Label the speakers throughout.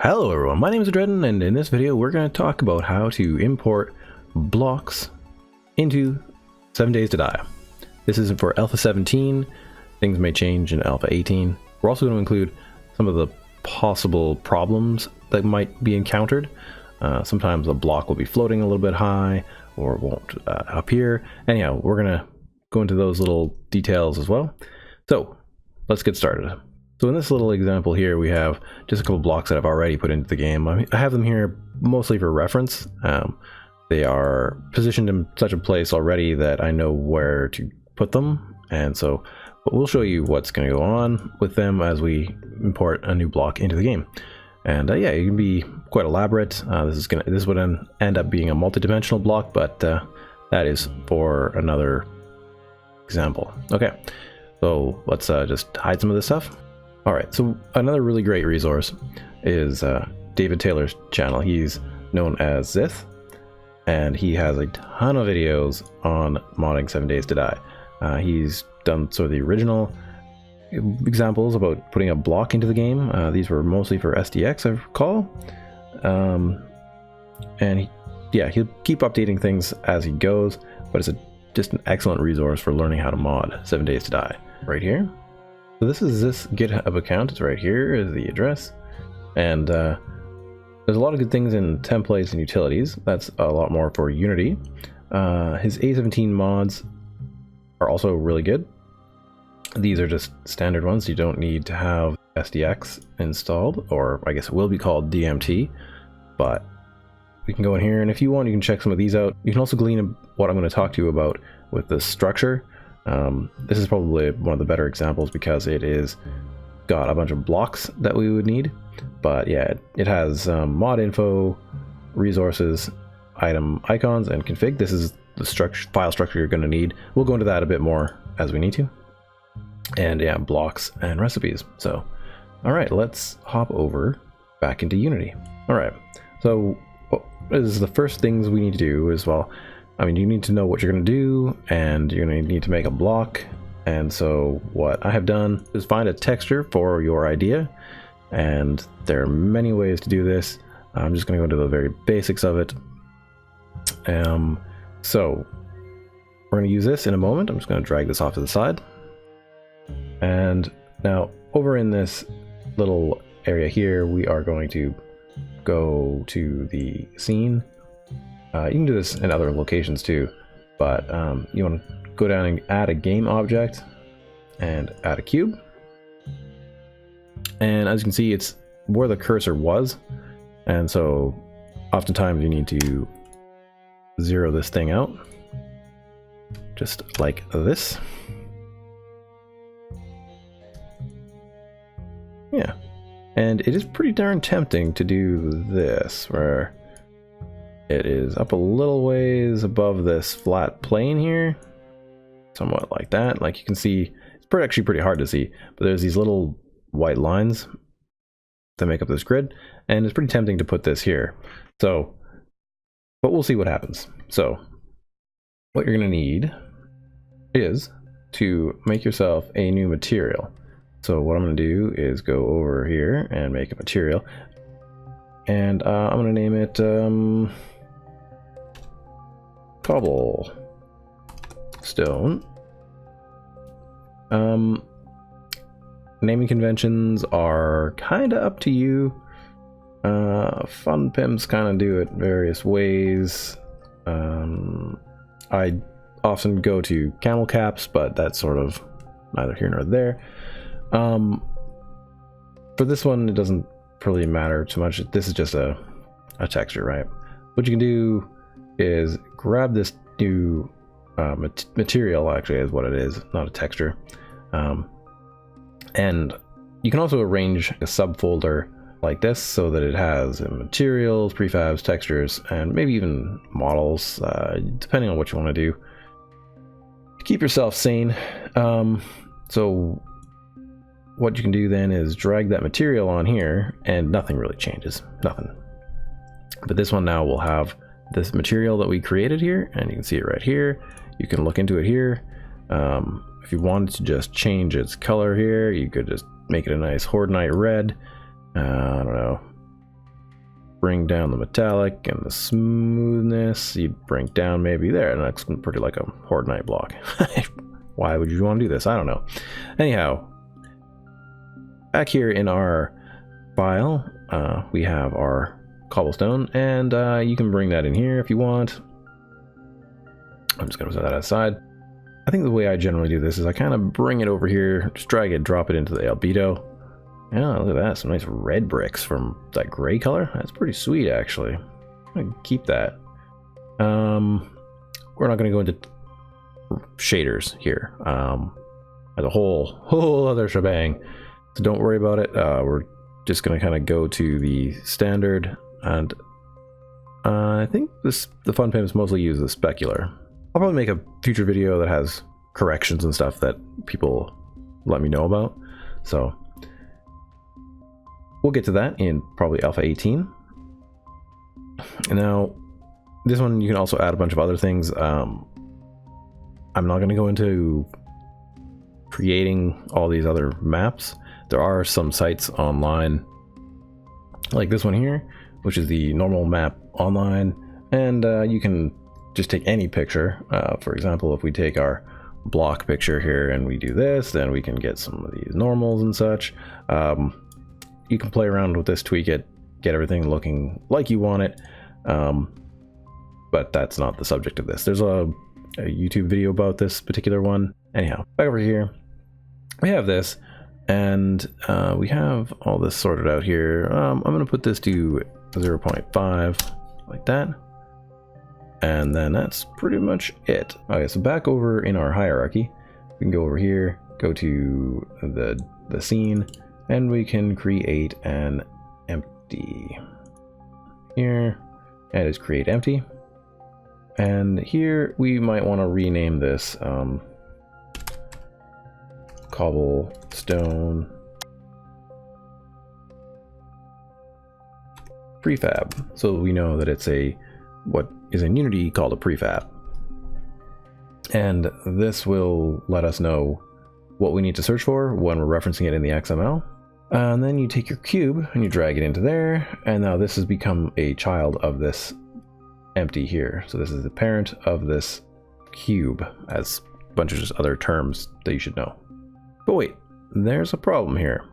Speaker 1: Hello everyone, my name is Adreden, and in this video we're going to talk about how to import blocks into 7 Days to Die. This is for Alpha 17, things may change in Alpha 18. We're also going to include some of the possible problems that might be encountered. Sometimes a block will be floating a little bit high or won't appear. Anyhow, we're going to go into those little details as well. So let's get started. So in this little example here, we have just a couple blocks that I've already put into the game. I have them here mostly for reference. They are positioned in such a place already that I know where to put them. And so we'll show you what's going to go on with them as we import a new block into the game. And yeah, it can be quite elaborate. This would end up being a multi-dimensional block, but that is for another example. Okay, so let's just hide some of this stuff. All right, so another really great resource is David Taylor's channel. He's known as Zith, and he has a ton of videos on modding 7 Days to Die. He's done sort of the original examples about putting a block into the game. These were mostly for SDX, I recall. And he'll keep updating things as he goes, but it's just an excellent resource for learning how to mod 7 Days to Die. Right here. So this is this GitHub account. It's right here is the address, and there's a lot of good things in templates and utilities. That's a lot more for Unity. His A17 mods are also really good. These are just standard ones. You don't need to have SDX installed, or I guess it will be called DMT, but we can go in here, and if you want, you can check some of these out. You can also glean what I'm going to talk to you about with the structure. This is probably one of the better examples because it is got a bunch of blocks that we would need, but yeah, it has mod info, resources, item icons, and config. This is the file structure you're going to need. We'll go into that a bit more as we need to. And yeah, blocks and recipes. So, all right, let's hop over back into Unity. All right, so what is the first things we need to do is, well, I mean, you need to know what you're going to do, and you're going to need to make a block. And so what I have done is find a texture for your idea, and there are many ways to do this. I'm just going to go into the very basics of it. So we're going to use this in a moment. I'm just going to drag this off to the side. And now over in this little area here, we are going to go to the scene. You can do this in other locations too, but you want to go down and add a game object and add a cube. And as you can see, it's where the cursor was. And so oftentimes you need to zero this thing out, just like this. Yeah, and it is pretty darn tempting to do this, where it is up a little ways above this flat plane here, somewhat like that. Like you can see, it's actually pretty hard to see, but there's these little white lines that make up this grid, and it's pretty tempting to put this here. So, but we'll see what happens. So what you're going to need is to make yourself a new material. So what I'm going to do is go over here and make a material, and I'm going to name it cobblestone. Naming conventions are kind of up to you. Fun pimps kind of do it various ways. I often go to camel caps, but that's sort of neither here nor there. For this one, it doesn't really matter too much. This is just a texture, right? What you can do is grab this new material, actually is what it is, not a texture. And you can also arrange a subfolder like this so that it has materials, prefabs, textures, and maybe even models, depending on what you want to do to keep yourself sane. So what you can do then is drag that material on here, and nothing really changes, nothing. But this one now will have this material that we created here, and you can see it right here. You can look into it here. If you wanted to just change its color here, you could just make it a nice Horde Night red. I don't know, bring down the metallic and the smoothness. You'd bring down maybe there, and that's pretty like a Horde Night block. Why would you want to do this? I don't know. Anyhow, back here in our file, we have our cobblestone, and you can bring that in here if you want. I'm just going to set that aside. I think the way I generally do this is I kind of bring it over here, just drag it, drop it into the albedo. Yeah, look at that, some nice red bricks from that gray color. That's pretty sweet, actually. I'm going to keep that. We're not going to go into shaders here. There's a whole other shebang, so don't worry about it. We're just going to kind of go to the standard, and I think the fun pimps mostly use the specular. I'll probably make a future video that has corrections and stuff that people let me know about, so we'll get to that in probably Alpha 18. And now, this one you can also add a bunch of other things. I'm not going to go into creating all these other maps. There are some sites online, like this one here, which is the normal map online, and you can just take any picture. For example, if we take our block picture here and we do this, then we can get some of these normals and such. You can play around with this, tweak it, get everything looking like you want it, but that's not the subject of this. There's a YouTube video about this particular one. Anyhow, back over here, we have this, and we have all this sorted out here. I'm going to put this to 0.5 like that, and then that's pretty much it. Okay, so back over in our hierarchy, we can go over here, go to the scene, and we can create an empty here, and it's create empty. And here we might want to rename this cobblestone prefab, so we know that it's what is in Unity called a prefab. And this will let us know what we need to search for when we're referencing it in the XML. And then you take your cube and you drag it into there, and now this has become a child of this empty here. So this is the parent of this cube, as a bunch of just other terms that you should know. But wait, there's a problem here.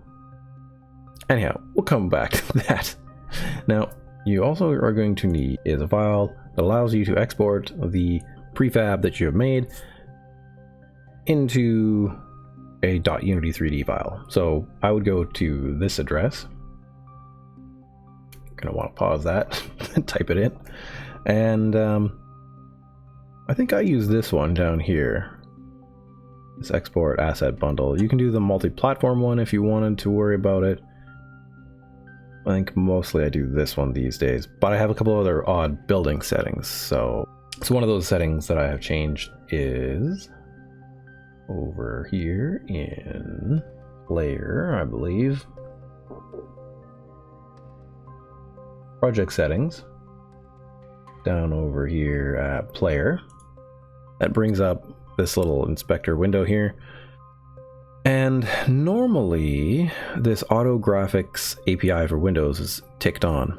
Speaker 1: Anyhow, we'll come back to that. Now, you also are going to need is a file that allows you to export the prefab that you have made into a .unity 3D file. So I would go to this address. You're gonna want to pause that and type it in. And I think I use this one down here, this export asset bundle. You can do the multi-platform one if you wanted to worry about it. I think mostly I do this one these days, but I have a couple other odd building settings. So one of those settings that I have changed is over here in layer, I believe, project settings. Down over here at player, that brings up this little inspector window here, and normally this auto graphics API for Windows is ticked on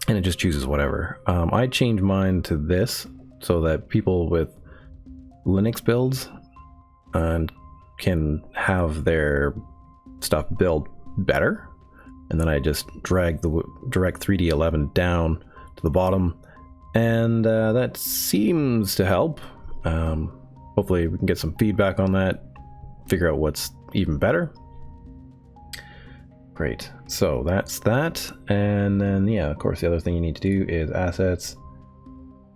Speaker 1: and it just chooses whatever. I changed mine to this so that people with Linux builds can have their stuff build better, and then I just drag the direct 3D11 down to the bottom, and that seems to help. Hopefully we can get some feedback on that, figure out what's even better. Great, so that's that. And then, yeah, of course, the other thing you need to do is assets,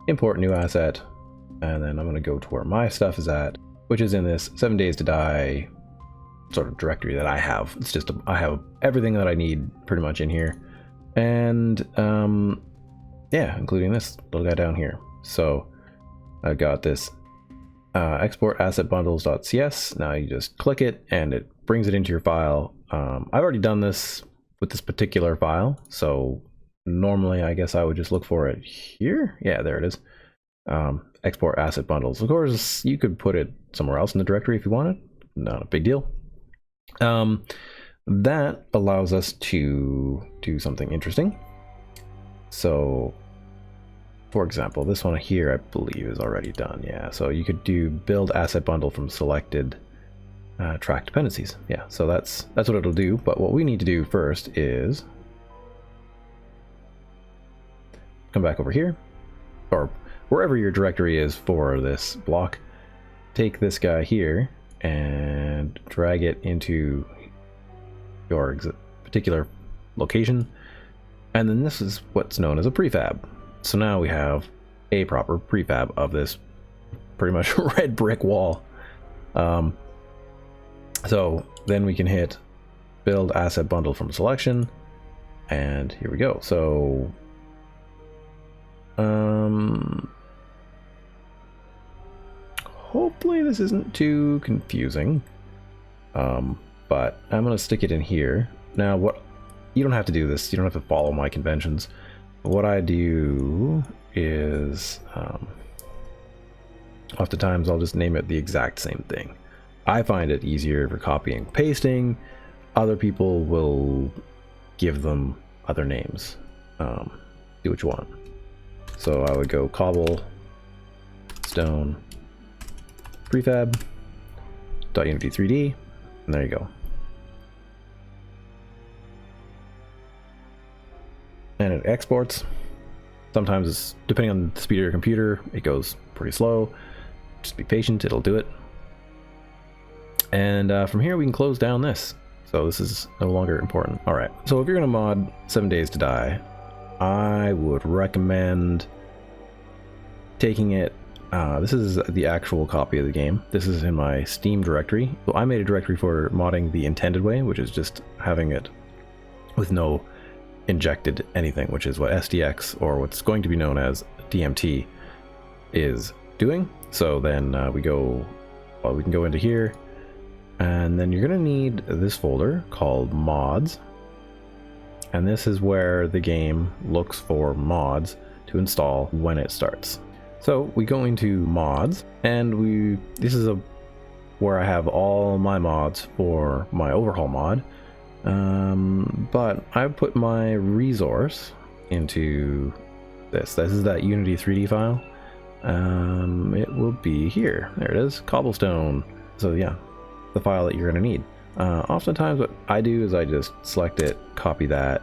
Speaker 1: import new asset, and then I'm going to go to where my stuff is at, which is in this 7 Days to Die sort of directory that I have. It's just I have everything that I need pretty much in here, and yeah, including this little guy down here. So I've got this export asset bundles.cs. Now you just click it and it brings it into your file. I've already done this with this particular file, so normally I guess I would just look for it here. Yeah, there it is. Export asset bundles. Of course, you could put it somewhere else in the directory if you wanted. Not a big deal. That allows us to do something interesting. So for example, this one here I believe is already done. Yeah, so you could do build asset bundle from selected track dependencies. Yeah, so that's what it'll do. But what we need to do first is come back over here, or wherever your directory is for this block. Take this guy here and drag it into your particular location, and then this is what's known as a prefab. So now we have a proper prefab of this pretty much red brick wall. So then we can hit build asset bundle from selection, and here we go. So hopefully this isn't too confusing, but I'm gonna stick it in here. Now what, you don't have to do this, you don't have to follow my conventions. What I do is oftentimes I'll just name it the exact same thing. I find it easier for copying and pasting. Other people will give them other names. Do what you want. So I would go cobble stone prefab .unity 3D, and there you go. And it exports. Sometimes it's, depending on the speed of your computer, it goes pretty slow. Just be patient, it'll do it. And from here we can close down this. So this is no longer important. All right, so if you're gonna mod 7 Days to Die, I would recommend taking it, this is the actual copy of the game. This is in my Steam directory. So I made a directory for modding the intended way, which is just having it with no injected anything, which is what SDX, or what's going to be known as DMT, is doing. So then we can go into here, and then you're going to need this folder called mods, and this is where the game looks for mods to install when it starts. So we go into mods, and this is where I have all my mods for my overhaul mod. But I put my resource into this. This is that Unity 3D file. It will be here. There it is, cobblestone. So yeah, the file that you're going to need. Oftentimes what I do is I just select it, copy that.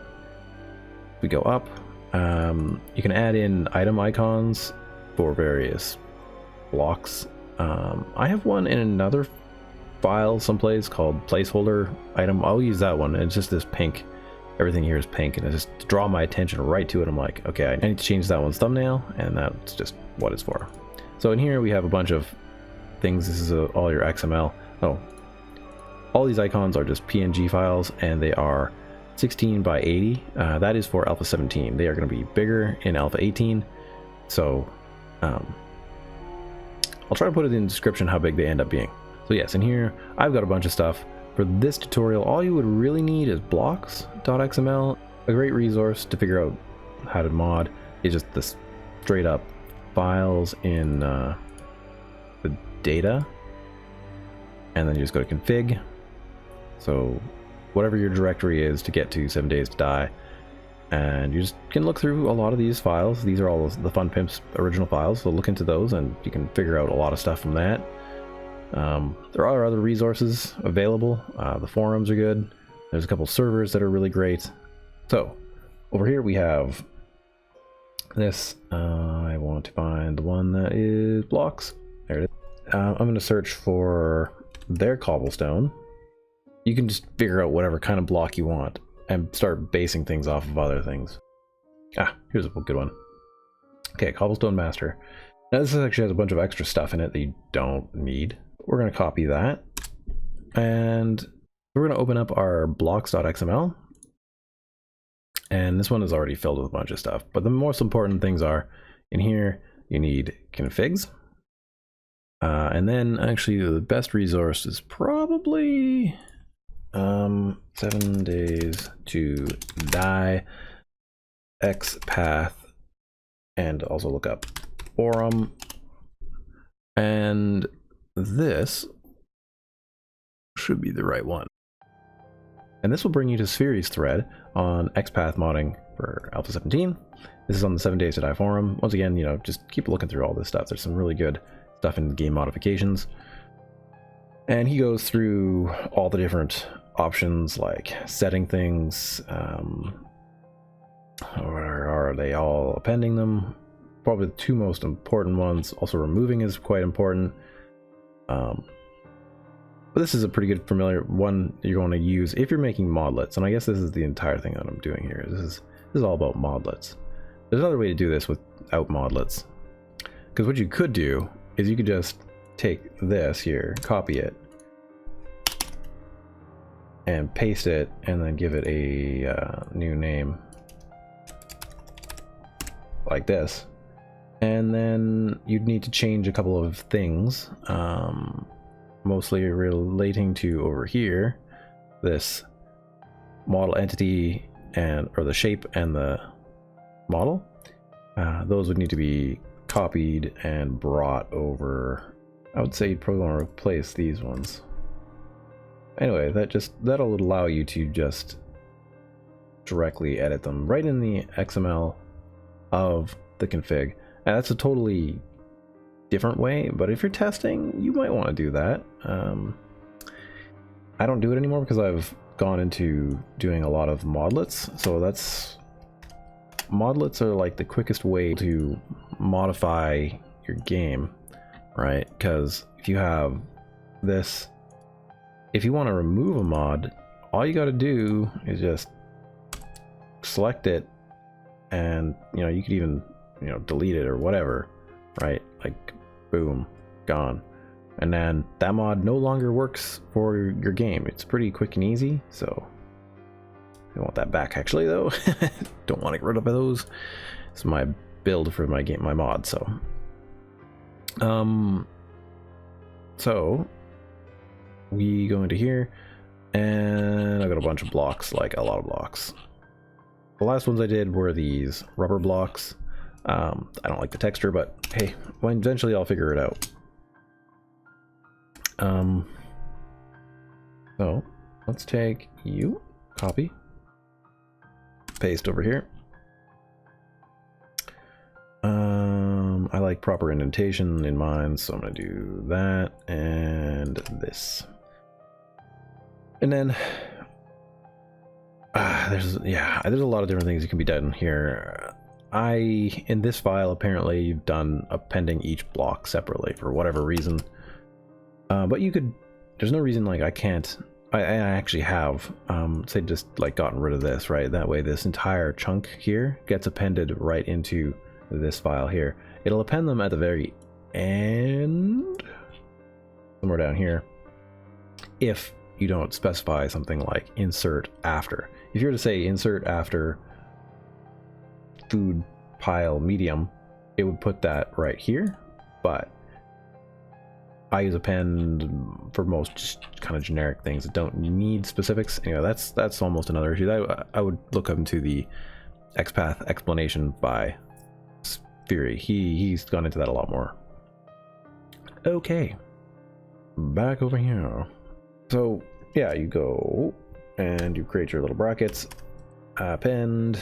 Speaker 1: We go up. You can add in item icons for various blocks. I have one in another file someplace called placeholder item. I'll use that one. It's just this pink, everything here is pink, and it just to draw my attention right to it. I'm like, okay, I need to change that one's thumbnail, and that's just what it's for. So in here we have a bunch of things. This is all your XML. Oh, all these icons are just PNG files, and they are 16 by 80. That is for alpha 17. They are going to be bigger in alpha 18. So I'll try to put it in the description how big they end up being. So yes, in here I've got a bunch of stuff. For this tutorial, all you would really need is blocks.xml. A great resource to figure out how to mod is just this straight up files in the data, and then you just go to config. So whatever your directory is to get to 7 Days to Die, and you just can look through a lot of these files. These are all the Fun Pimps original files, so look into those and you can figure out a lot of stuff from that. There are other resources available. The forums are good. There's a couple servers that are really great. So over here we have this. I want to find the one that is blocks. There it is. I'm going to search for their cobblestone. You can just figure out whatever kind of block you want and start basing things off of other things. Here's a good one. Okay, cobblestone master. Now this actually has a bunch of extra stuff in it that you don't need. We're going to copy that, and we're going to open up our blocks.xml, and this one is already filled with a bunch of stuff, but the most important things are in here. You need configs, and then actually the best resource is probably 7 Days to Die XPath, and also look up forum, and this should be the right one. And this will bring you to Sphere's thread on XPath modding for Alpha 17. This is on the 7 Days to Die forum. Once again, you know, just keep looking through all this stuff. There's some really good stuff in game modifications. And he goes through all the different options, like setting things, or are they all appending them? Probably the two most important ones. Also removing is quite important. But this is a pretty good familiar one you're going to use if you're making modlets. And I guess this is the entire thing that I'm doing here. This is all about modlets. There's another way to do this without modlets. Because what you could do is you could just take this here, copy it, and paste it, and then give it a new name like this. And then you'd need to change a couple of things, mostly relating to over here, this model entity or the shape and the model. Those would need to be copied and brought over. I would say you'd probably want to replace these ones. Anyway, that'll allow you to just directly edit them right in the XML of the config. And that's a totally different way, but if you're testing, you might want to do that. I don't do it anymore because I've gone into doing a lot of modlets. So modlets are like the quickest way to modify your game, right? Because if you have this, if you want to remove a mod, all you got to do is just select it, and you know, you could even, you know, delete it or whatever, right? Like boom, gone. And then that mod no longer works for your game. It's pretty quick and easy. So I want that back actually though. Don't want to get rid of those. It's my build for my game, my mod. So we go into here, and I got a bunch of blocks, like a lot of blocks. The last ones I did were these rubber blocks. I don't like the texture, but hey, well, eventually I'll figure it out. So let's take you, copy, paste over here. I like proper indentation in mine, so I'm gonna do that and this. And then there's a lot of different things that can be done here. In this file, apparently you've done appending each block separately for whatever reason. But you could, there's no reason like I can't, I actually have, say just like gotten rid of this, right? That way this entire chunk here gets appended right into this file here. It'll append them at the very end, somewhere down here, if you don't specify something like insert after. If you were to say insert after food pile medium, it would put that right here, but I use append for most just kind of generic things that don't need specifics. Anyway, that's almost another issue. I would look up into the XPath explanation by Fury. He's gone into that a lot more. Okay, back over here. So yeah, you go and you create your little brackets, append,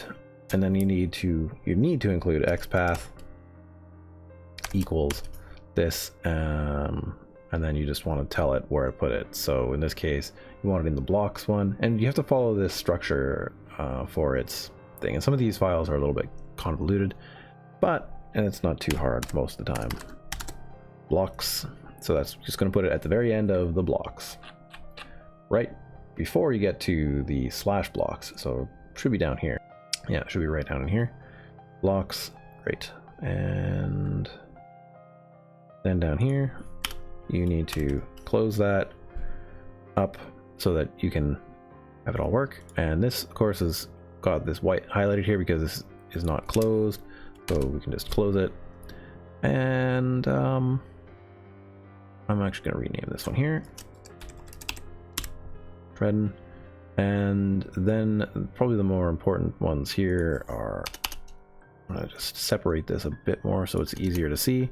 Speaker 1: and then you need to include XPath equals this, and then you just want to tell it where to put it. So in this case, you want it in the blocks one, and you have to follow this structure for its thing. And some of these files are a little bit convoluted, and it's not too hard most of the time. Blocks. So that's just going to put it at the very end of the blocks, right before you get to the slash blocks. So it should be down here. Yeah, it should be right down in here. Blocks, great. And then down here, you need to close that up so that you can have it all work. And this, of course, has got this white highlighted here because this is not closed. So we can just close it. And I'm actually going to rename this one here. Adreden. And then probably the more important ones here are, I'm going to just separate this a bit more so it's easier to see,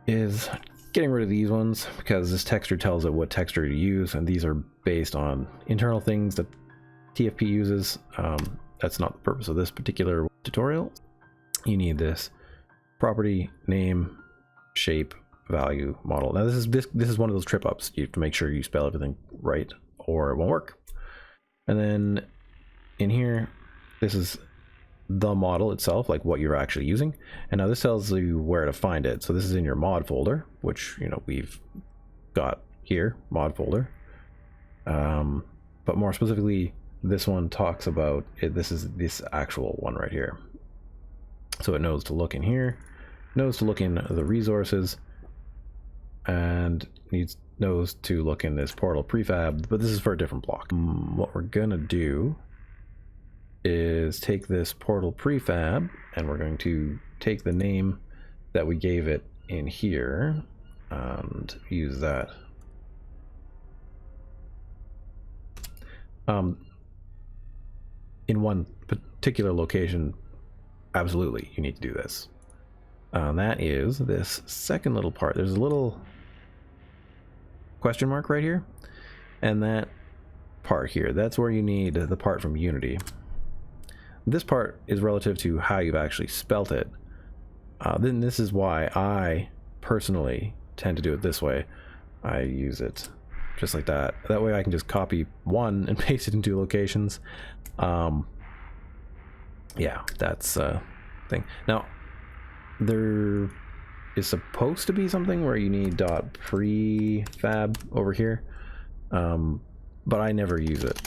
Speaker 1: is getting rid of these ones because this texture tells it what texture to use, and these are based on internal things that TFP uses. That's not the purpose of this particular tutorial. You need this property, name, shape, value, model. Now this is one of those trip ups. You have to make sure you spell everything right or it won't work. And then in here, this is the model itself, like what you're actually using. And now this tells you where to find it. So this is in your mod folder, which, you know, we've got here, mod folder. But more specifically, this one talks about it. This is this actual one right here. So it knows to look in here, knows to look in the resources, and knows to look in this portal prefab, but this is for a different block. What we're gonna do is take this portal prefab and we're going to take the name that we gave it in here and use that. In one particular location, absolutely, you need to do this. That is this second little part. There's a little question mark right here, and that part here, that's where you need the part from Unity. This part is relative to how you've actually spelt it. Then this is why I personally tend to do it this way. I use it just like that. That way I can just copy one and paste it in two locations. Yeah, that's a thing. Now, there is supposed to be something where you need .prefab over here, but I never use it.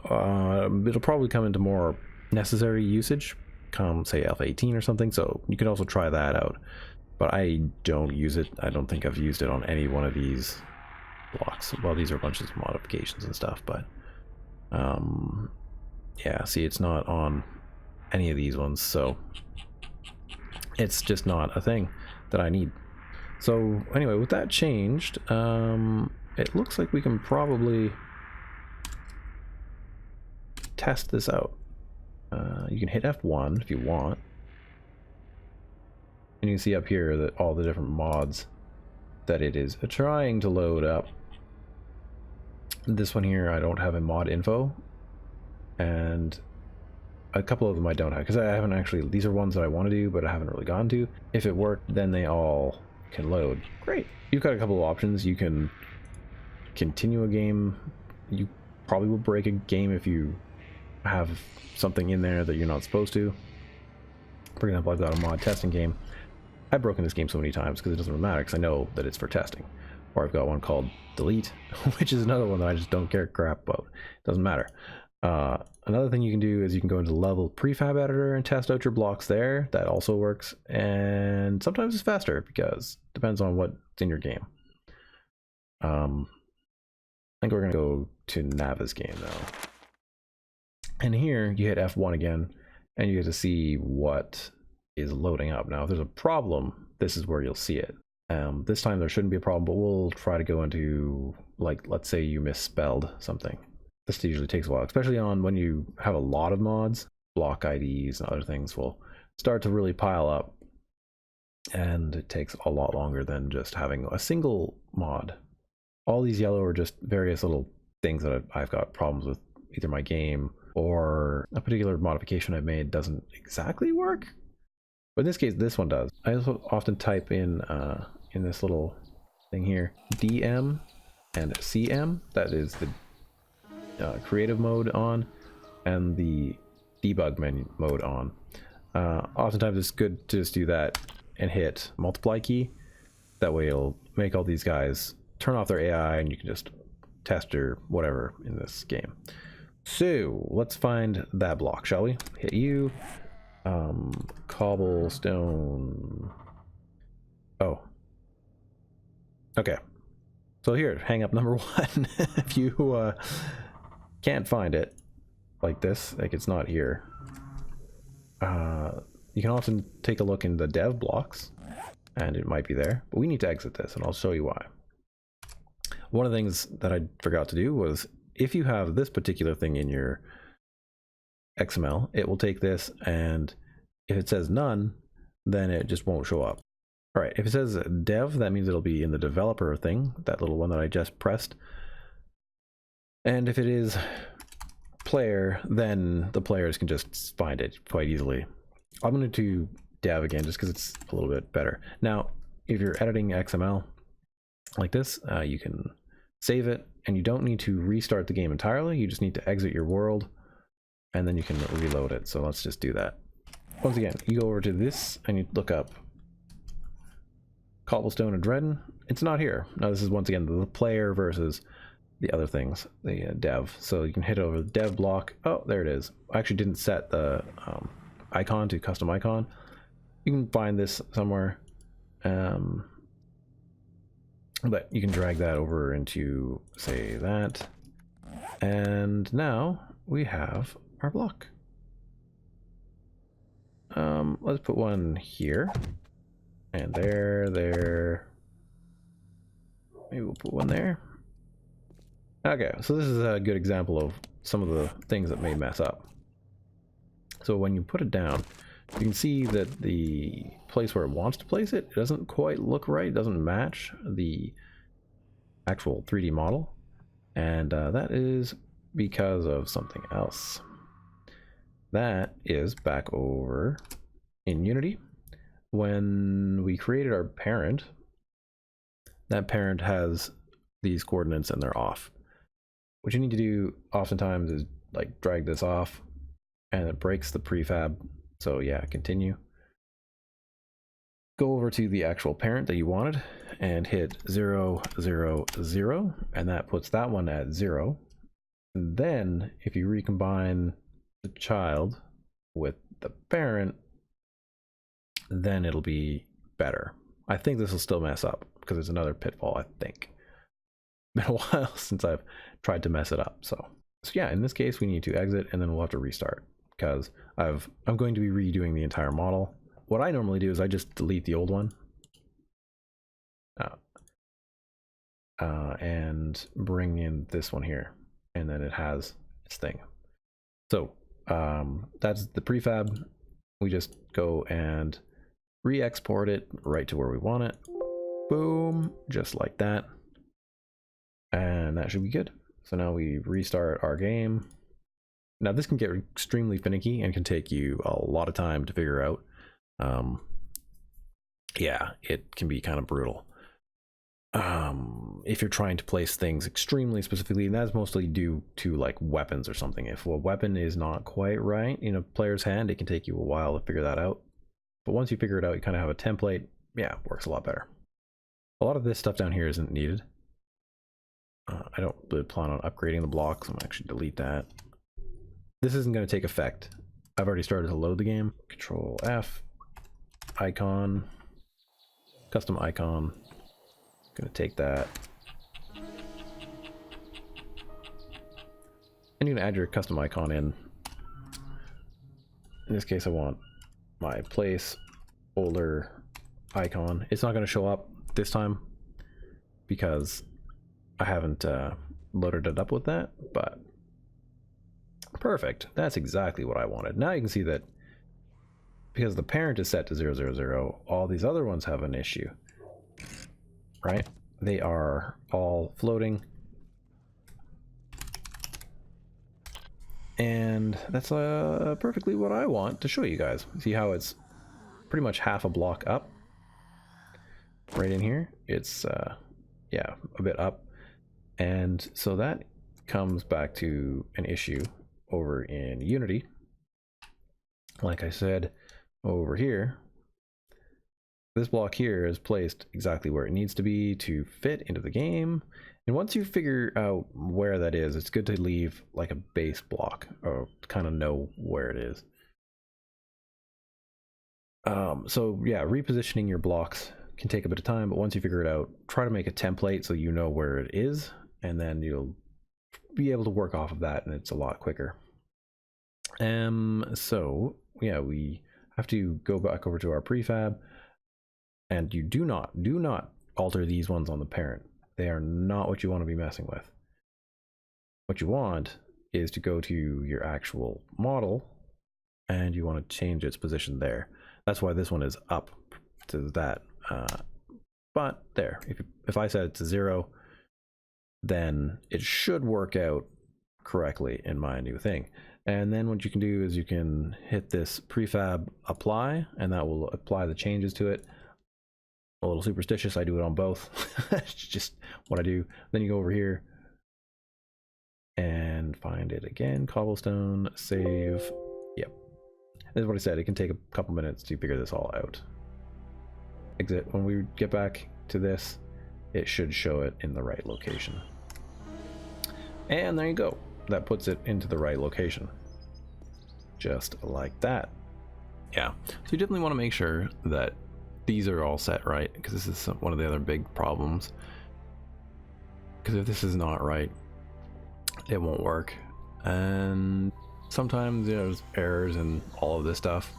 Speaker 1: It'll probably come into more necessary usage, come say alpha 18 or something, so you could also try that out. But I don't use it. I don't think I've used it on any one of these blocks. Well, these are bunches of modifications and stuff, but yeah, see, it's not on any of these ones, so it's just not a thing that I need. So anyway, with that changed, it looks like we can probably test this out. You can hit F1 if you want, and you can see up here that all the different mods that it is trying to load up. This one here I don't have a mod info, and a couple of them I don't have because I haven't actually, these are ones that I want to do but I haven't really gone to. If it worked, then they all can load. Great. You've got a couple of options. You can continue a game. You probably will break a game if you have something in there that you're not supposed to. For example, I've got a mod testing game. I've broken this game so many times because it doesn't really matter because I know that it's for testing. Or I've got one called delete, which is another one that I just don't care crap about. It doesn't matter. Another thing you can do is you can go into level prefab editor and test out your blocks there. That also works, and sometimes it's faster because it depends on what's in your game. I think we're gonna go to Nava's game now, and here you hit F1 again and you get to see what is loading up. Now if there's a problem, this is where you'll see it. This time there shouldn't be a problem, but we'll try to go into, like, let's say you misspelled something. This usually takes a while, especially on when you have a lot of mods. Block IDs and other things will start to really pile up, and it takes a lot longer than just having a single mod. All these yellow are just various little things that I've got problems with. Either my game or a particular modification I've made doesn't exactly work. But in this case, this one does. I also often type in this little thing here, DM and CM. That is the creative mode on and the debug menu mode on. Oftentimes it's good to just do that and hit multiply key. That way it'll make all these guys turn off their AI and you can just test or whatever in this game. So let's find that block, shall we? Hit U. Cobblestone. Oh, okay. So here, hang up number one. If you can't find it like this, like it's not here, you can often take a look in the dev blocks and it might be there, but we need to exit this and I'll show you why. One of the things that I forgot to do was, if you have this particular thing in your XML, it will take this, and if it says none, then it just won't show up. All right, if it says dev, that means it'll be in the developer thing, that little one that I just pressed. And if it is player, then the players can just find it quite easily. I'm going to do dev again just because it's a little bit better. Now, if you're editing XML like this, you can save it, and you don't need to restart the game entirely. You just need to exit your world, and then you can reload it. So let's just do that. Once again, you go over to this and you look up Cobblestone Adreden. It's not here. Now this is once again the player versus the other things, the dev. So you can hit over the dev block. Oh, there it is. I actually didn't set the icon to custom icon. You can find this somewhere, but you can drag that over into, say, that, and now we have our block. Let's put one here, and there. Maybe we'll put one there. Okay, so this is a good example of some of the things that may mess up. So when you put it down, you can see that the place where it wants to place it, it doesn't quite look right. It doesn't match the actual 3D model, and that is because of something else. That is back over in Unity. When we created our parent, that parent has these coordinates and they're off. What you need to do oftentimes is like drag this off, and it breaks the prefab. So yeah, continue. Go over to the actual parent that you wanted and hit 0, 0, 0, and that puts that one at 0. And then if you recombine the child with the parent, then it'll be better. I think this will still mess up because it's another pitfall, I think. Been a while since I've tried to mess it up. So yeah, in this case we need to exit and then we'll have to restart because I'm going to be redoing the entire model. What I normally do is I just delete the old one and bring in this one here, and then it has its thing. So that's the prefab. We just go and re-export it right to where we want it. Boom, just like that. And that should be good. So now we restart our game. Now this can get extremely finicky and can take you a lot of time to figure out. Yeah, it can be kind of brutal. If you're trying to place things extremely specifically, and that's mostly due to like weapons or something. If a weapon is not quite right in a player's hand, it can take you a while to figure that out. But once you figure it out, you kind of have a template. Yeah, it works a lot better. A lot of this stuff down here isn't needed. I don't really plan on upgrading the blocks. I'm gonna actually delete that. This isn't going to take effect. I've already started to load the game. Control F, icon, custom icon. Gonna take that. And you're gonna add your custom icon in. In this case, I want my place folder icon. It's not gonna show up this time because I haven't loaded it up with that, but perfect. That's exactly what I wanted. Now you can see that because the parent is set to 0, 0, 0, all these other ones have an issue. Right? They are all floating. And that's perfectly what I want to show you guys. See how it's pretty much half a block up? Right in here. It's, yeah, a bit up. And so that comes back to an issue over in Unity. Like I said, over here, this block here is placed exactly where it needs to be to fit into the game. And once you figure out where that is, it's good to leave like a base block or kind of know where it is. So yeah, repositioning your blocks can take a bit of time, but once you figure it out, try to make a template so you know where it is, and then you'll be able to work off of that, and it's a lot quicker. So yeah, we have to go back over to our prefab. And you do not alter these ones on the parent. They are not what you want to be messing with. What you want is to go to your actual model and you want to change its position there. That's why this one is up to that. But there, if I set it to 0, then it should work out correctly in my new thing. And then what you can do is you can hit this prefab apply, and that will apply the changes to it. A little superstitious, I do it on both. It's just what I do. Then you go over here and find it again, cobblestone, save. Yep, this is what I said, it can take a couple minutes to figure this all out. Exit. When we get back to this, it should show it in the right location. And there you go, that puts it into the right location, just like that. Yeah, so you definitely want to make sure that these are all set right, because this is one of the other big problems. Because if this is not right, it won't work. And sometimes there's errors and all of this stuff.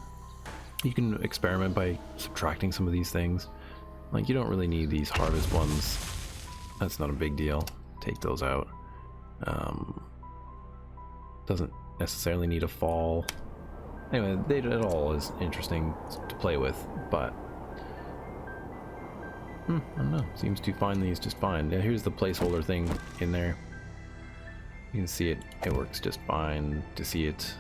Speaker 1: You can experiment by subtracting some of these things. Like, you don't really need these hardest ones. That's not a big deal. Take those out. Doesn't necessarily need a fall. Anyway, it all is interesting to play with, but I don't know, seems to find these just fine. Yeah, here's the placeholder thing in there. You can see it, it works just fine to see it.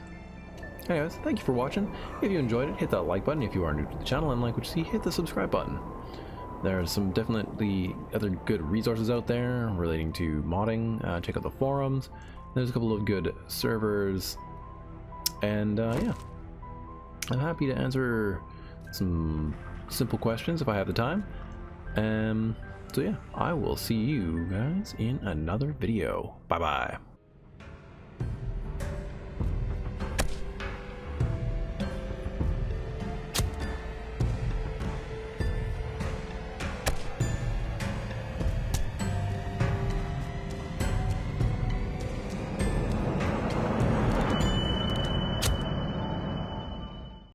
Speaker 1: Anyways, thank you for watching. If you enjoyed it, hit that like button. If you are new to the channel and like what you see, hit the subscribe button. There's some definitely other good resources out there relating to modding. Check out the forums. There's a couple of good servers. And yeah, I'm happy to answer some simple questions if I have the time. So yeah, I will see you guys in another video. Bye bye.